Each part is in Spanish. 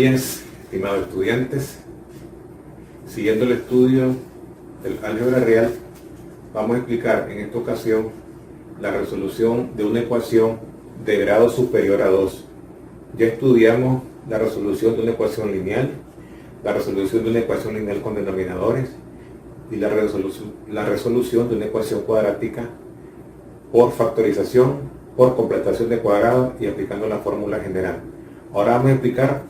días, estimados estudiantes. Siguiendo el estudio del álgebra real, vamos a explicar en esta ocasión la resolución de una ecuación de grado superior a 2. Ya estudiamos la resolución de una ecuación lineal, la resolución de una ecuación lineal con denominadores y la resolución de una ecuación cuadrática por factorización, por completación de cuadrados y aplicando la fórmula general. Ahora vamos a explicar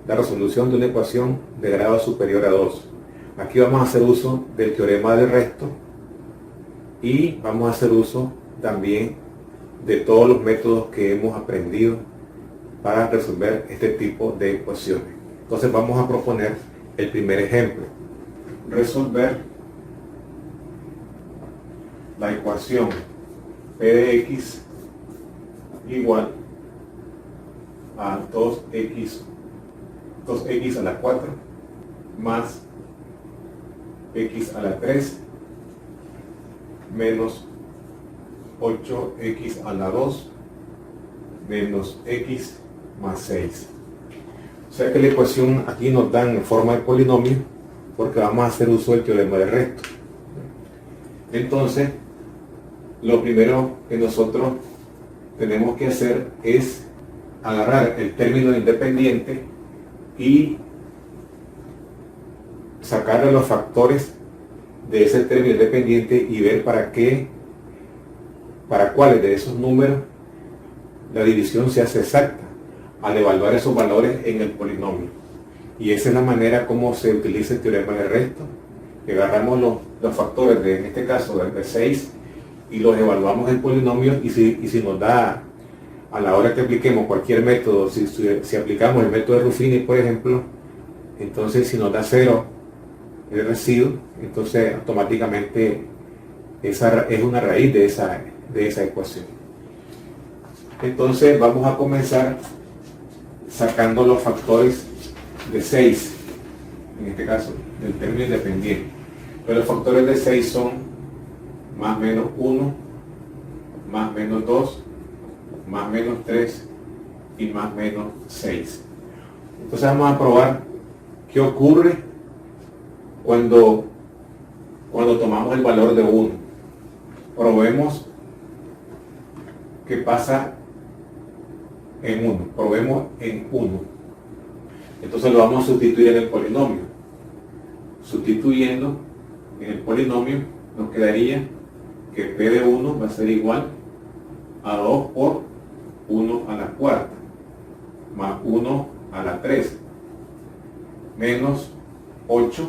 la resolución de una ecuación de grado superior a 2. Aquí vamos a hacer uso del teorema del resto y vamos a hacer uso también de todos los métodos que hemos aprendido para resolver este tipo de ecuaciones. Entonces vamos a proponer el primer ejemplo. Resolver la ecuación p de x igual a 2x a la 4 más x a la 3 menos 8x a la 2 menos x más 6. O sea que la ecuación aquí nos dan en forma de polinomio porque vamos a hacer uso del teorema del resto. Entonces, lo primero que nosotros tenemos que hacer es agarrar el término independiente y sacarle los factores de ese término independiente y ver para cuáles de esos números la división se hace exacta al evaluar esos valores en el polinomio. Y esa es la manera como se utiliza el teorema del resto, que agarramos los factores en este caso de 6 y los evaluamos en el polinomio y si nos da, a la hora que apliquemos cualquier método, si aplicamos el método de Ruffini, por ejemplo, entonces si nos da 0 el residuo, entonces automáticamente esa es una raíz de esa ecuación. Entonces vamos a comenzar sacando los factores de 6, en este caso del término independiente. Pero los factores de 6 son más menos 1, más menos 2, más menos 3 y más menos 6. Entonces vamos a probar qué ocurre cuando tomamos el valor de 1. Probemos qué pasa en 1. Probemos en 1. Entonces lo vamos a sustituir en el polinomio. Sustituyendo en el polinomio nos quedaría que p de 1 va a ser igual a 2 por 1 a la cuarta más 1 a la 3 menos 8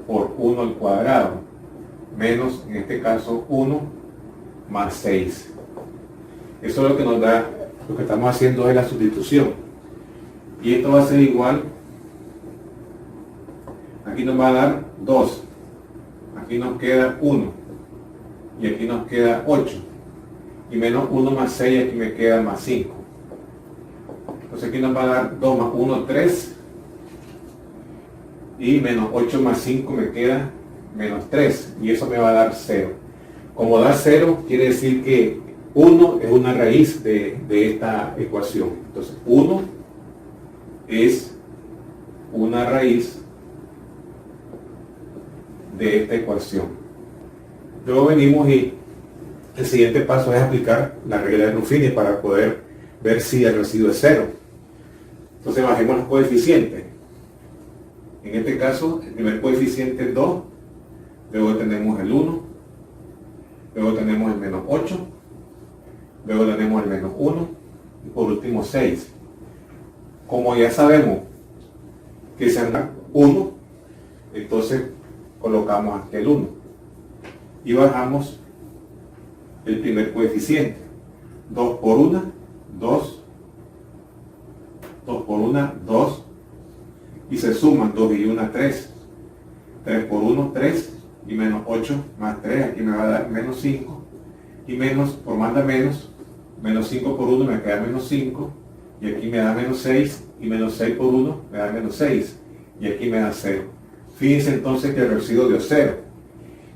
por 1 al cuadrado menos, en este caso, 1 más 6. Eso es lo que nos da, lo que estamos haciendo es la sustitución. Y esto va a ser igual, aquí nos va a dar 2, aquí nos queda 1 y aquí nos queda 8 y menos 1 más 6, aquí me queda más 5. Entonces aquí nos va a dar 2 más 1, 3 y menos 8 más 5 me queda menos 3 y eso me va a dar 0. Como da 0 quiere decir que 1 es una raíz de esta ecuación. Entonces 1 es una raíz de esta ecuación. Luego venimos y el siguiente paso es aplicar la regla de Ruffini para poder ver si el residuo es 0. Entonces bajemos los coeficientes. En este caso el primer coeficiente es 2, luego tenemos el 1, luego tenemos el menos 8, luego tenemos el menos 1 y por último 6. Como ya sabemos que se anda 1, entonces colocamos aquí el 1 y bajamos el primer coeficiente. 2 por 1, 2, 2 por 1, 2 y se suman 2 y 1, 3, 3 por 1, 3 y menos 8 más 3, aquí me va a dar menos 5 y menos, por manda menos 5 por 1 me queda menos 5 y aquí me da menos 6 y menos 6 por 1 me da menos 6 y aquí me da 0. Fíjense entonces que el residuo dio 0.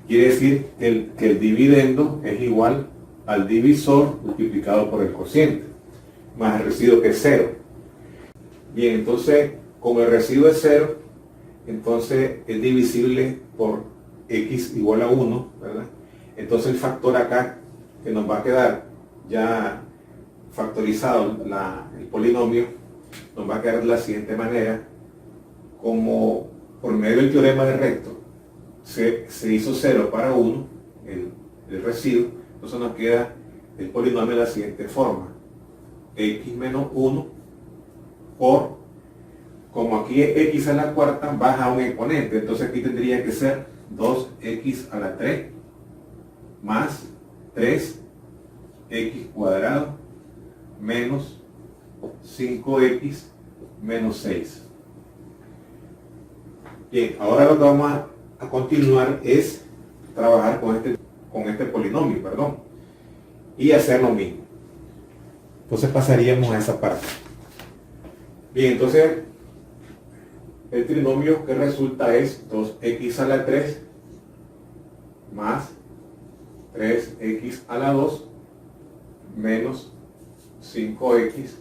Quiere decir que el dividendo es igual al divisor multiplicado por el cociente, más el residuo que es 0. Bien, entonces, como el residuo es 0, entonces es divisible por x igual a 1, ¿verdad? Entonces el factor acá, que nos va a quedar ya factorizado el polinomio, nos va a quedar de la siguiente manera: como por medio del teorema de recto se hizo 0 para 1, el residuo, entonces nos queda el polinomio de la siguiente forma: x menos 1 por, como aquí es x a la cuarta, baja un exponente, entonces aquí tendría que ser 2x a la 3 más 3x cuadrado menos 5x menos 6. Bien, ahora lo que vamos a continuar es trabajar con este polinomio, perdón, y hacer lo mismo. Entonces pasaríamos a esa parte. Bien, entonces el trinomio que resulta es 2x a la 3 más 3x a la 2 menos 5x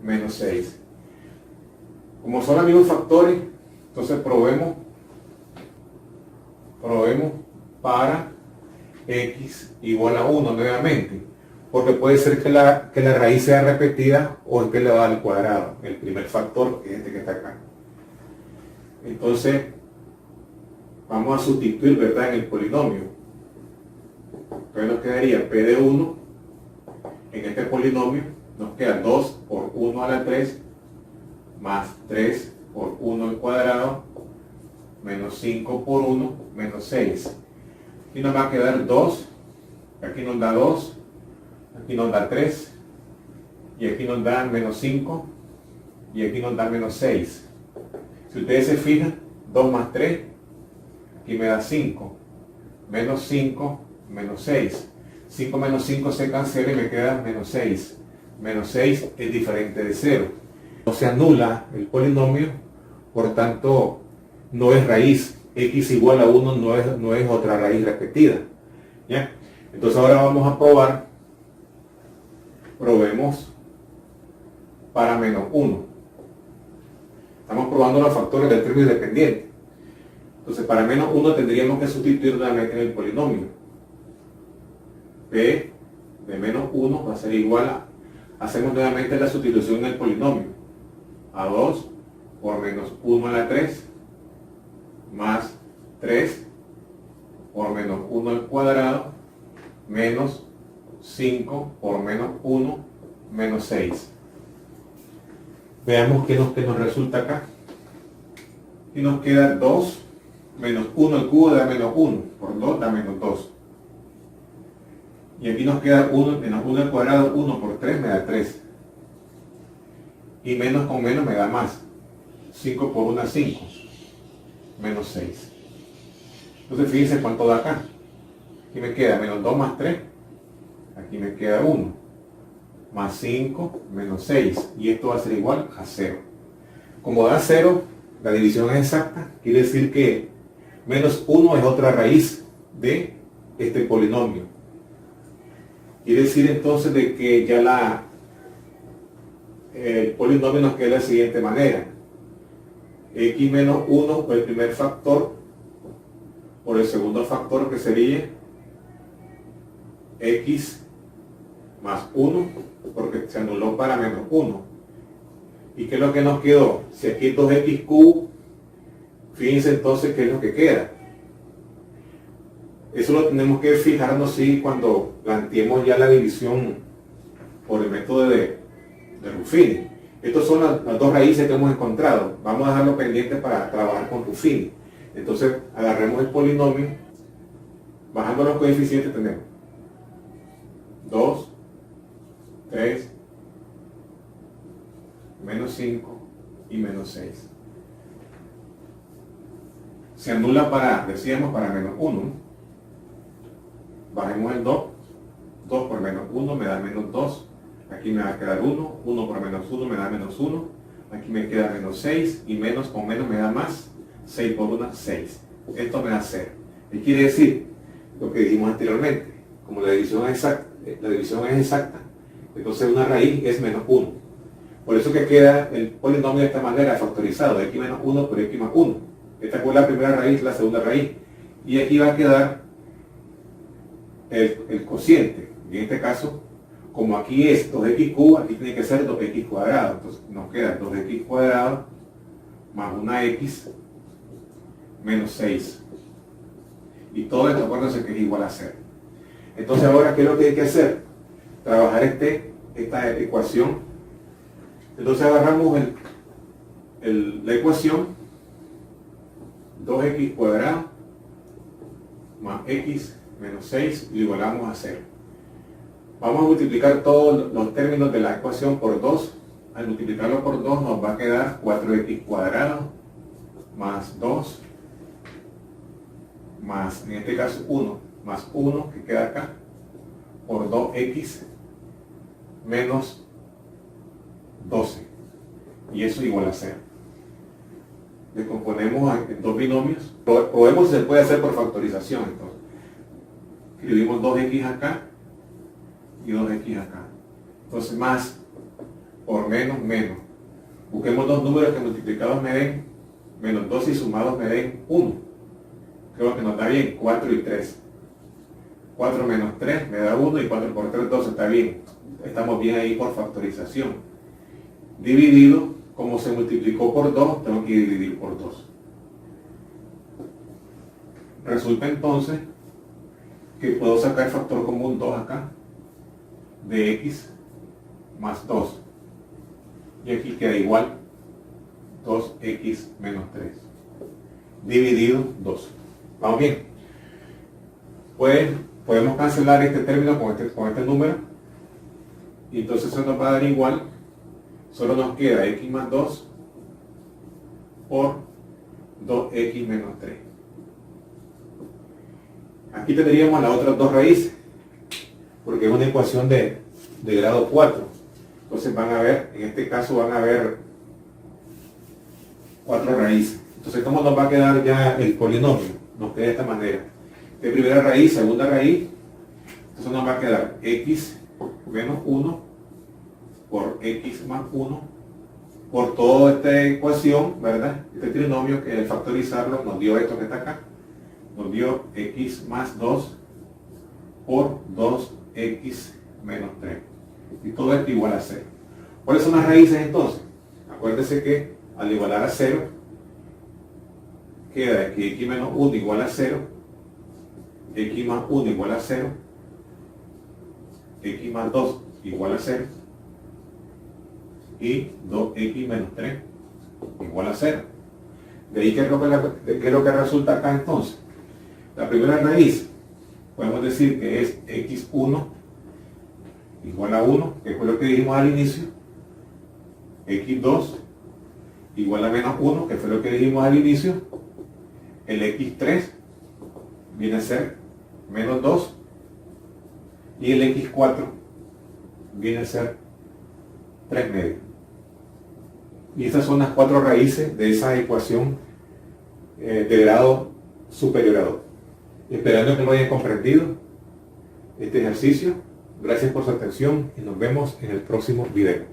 menos 6. Como son los mismos factores, entonces probemos para x igual a 1 nuevamente, porque puede ser que la raíz sea repetida o es que le va al cuadrado, el primer factor, que es este que está acá. Entonces vamos a sustituir, ¿verdad?, en el polinomio. Entonces nos quedaría p de 1 en este polinomio, nos queda 2 por 1 a la 3 más 3 por 1 al cuadrado menos 5 por 1 menos 6. Aquí nos va a quedar 2, aquí nos da 2, aquí nos da 3 y aquí nos da menos 5 y aquí nos da menos 6. Si ustedes se fijan, 2 más 3, aquí me da 5, menos 5, menos 6. 5 menos 5 se cancela y me queda menos 6. Menos 6 es diferente de 0. No se anula el polinomio, por tanto no es raíz. X igual a 1 no es otra raíz repetida. ¿Ya? Entonces ahora vamos a probar. Probemos para menos 1. Estamos probando los factores del término independiente. Entonces para menos 1 tendríamos que sustituir nuevamente en el polinomio. P de menos 1 va a ser igual a, hacemos nuevamente la sustitución en el polinomio, a 2 por menos 1 a la 3 más 3 por menos 1 al cuadrado menos 5 por menos 1 menos 6. Veamos qué nos resulta acá. Y nos queda 2 menos 1 al cubo da menos 1, por 2 da menos 2. Y aquí nos queda 1 menos 1 al cuadrado, 1 por 3 me da 3. Y menos con menos me da más. 5 por 1 es 5. Menos 6. Entonces fíjense cuánto da acá. Aquí me queda menos 2 más 3. Aquí me queda 1. Más 5 menos 6. Y esto va a ser igual a 0. Como da 0, la división es exacta. Quiere decir que menos 1 es otra raíz de este polinomio. Quiere decir entonces de que ya el polinomio nos queda de la siguiente manera: x menos 1 por el primer factor por el segundo factor, que sería x más 1, porque se anuló para menos 1. ¿Y qué es lo que nos quedó? Si aquí es 2x cubo, fíjense entonces qué es lo que queda. Eso lo tenemos que fijarnos sí cuando planteemos ya la división por el método de Ruffini. Estas son las dos raíces que hemos encontrado. Vamos a dejarlo pendiente para trabajar con Ruffini. Entonces agarremos el polinomio, bajando los coeficientes tenemos 2, 3, menos 5 y menos 6. Se anula para, decíamos, para menos 1, ¿no? Bajemos el 2, 2 por menos 1 me da menos 2, aquí me va a quedar 1, 1 por menos 1 me da menos 1, aquí me queda menos 6 y menos con menos me da más, 6 por 1, 6. Esto me da 0. ¿Qué quiere decir? Lo que dijimos anteriormente, como la división es exacta, entonces una raíz es menos 1. Por eso que queda el polinomio de esta manera, factorizado, x menos 1 por x más 1. Esta fue la primera raíz, la segunda raíz. Y aquí va a quedar el cociente. Y en este caso, como aquí es 2x cubo, aquí tiene que ser 2x cuadrado. Entonces nos queda 2x cuadrado más una x menos 6. Y todo esto, acuérdense que es igual a 0. Entonces ahora, ¿qué es lo que hay que hacer? Trabajar esta ecuación. Entonces agarramos la ecuación 2x cuadrado más x menos 6 y lo igualamos a 0. Vamos a multiplicar todos los términos de la ecuación por 2. Al multiplicarlo por 2 nos va a quedar 4x cuadrado más 2 más, en este caso 1, más 1 que queda acá por 2x menos 12. Y eso igual a 0. Descomponemos en dos binomios. Probemos si se puede hacer por factorización. Entonces, escribimos 2x acá y 2x acá. Entonces, más por menos, menos. Busquemos dos números que multiplicados me den menos 12 y sumados me den 1. Creo que nos da bien, 4 y 3. 4 menos 3 me da 1 y 4 por 3, 12, está bien. Estamos bien ahí por factorización. Dividido, como se multiplicó por 2, tengo que dividir por 2. Resulta entonces que puedo sacar factor común 2 acá, de x más 2. Y aquí queda igual 2x menos 3. Dividido 2. ¿Vamos bien? Pues podemos cancelar este término con este número. Y entonces eso nos va a dar igual. Solo nos queda x más 2 por 2x menos 3. Aquí tendríamos las otras dos raíces, porque es una ecuación de grado 4. Entonces van a ver, en este caso van a ver 4 raíces. Entonces, ¿cómo nos va a quedar ya el polinomio? Nos queda de esta manera. De primera raíz, segunda raíz. Entonces nos va a quedar x menos 1 por x más 1 por toda esta ecuación, ¿verdad? Este trinomio que al factorizarlo nos dio esto que está acá. Nos dio x más 2 por 2x menos 3. Y todo esto igual a 0. ¿Cuáles son las raíces entonces? Acuérdense que al igualar a 0, queda que x menos 1 igual a 0, x más 1 igual a 0, x más 2 igual a 0, y 2x menos 3 igual a 0. De ahí, ¿qué es lo que resulta acá entonces? La primera raíz, podemos decir que es x1 igual a 1, que fue lo que dijimos al inicio, x2 igual a menos 1, que fue lo que dijimos al inicio, el x3 viene a ser menos 2, y el x4 viene a ser 3 medios. Y estas son las 4 raíces de esa ecuación de grado superior a 2. Esperando que lo hayan comprendido este ejercicio. Gracias por su atención y nos vemos en el próximo video.